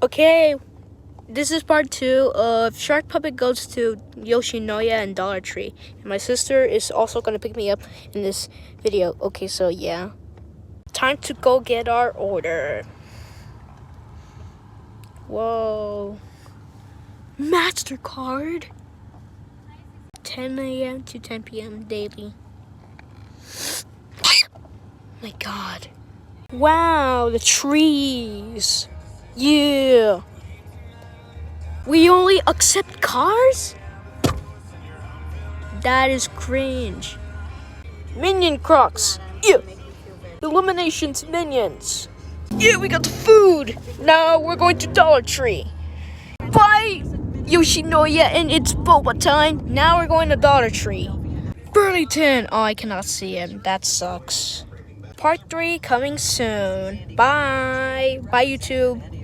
Okay, this is part 2 of Shark Puppet Goes to Yoshinoya and Dollar Tree. And my sister is also going to pick me up in this video. Okay, so yeah. Time to go get our order. Whoa. MasterCard. 10 a.m. to 10 p.m. daily. My God. Wow, the trees. Yeah. We only accept cars? That is cringe. Minion Crocs. Yeah. Illuminations Minions. Yeah, we got the food. Now we're going to Dollar Tree. Bye, Yoshinoya, and it's boba time. Now we're going to Dollar Tree. Burlington. Oh, I cannot see him. That sucks. Part 3 coming soon. Bye. Bye, YouTube.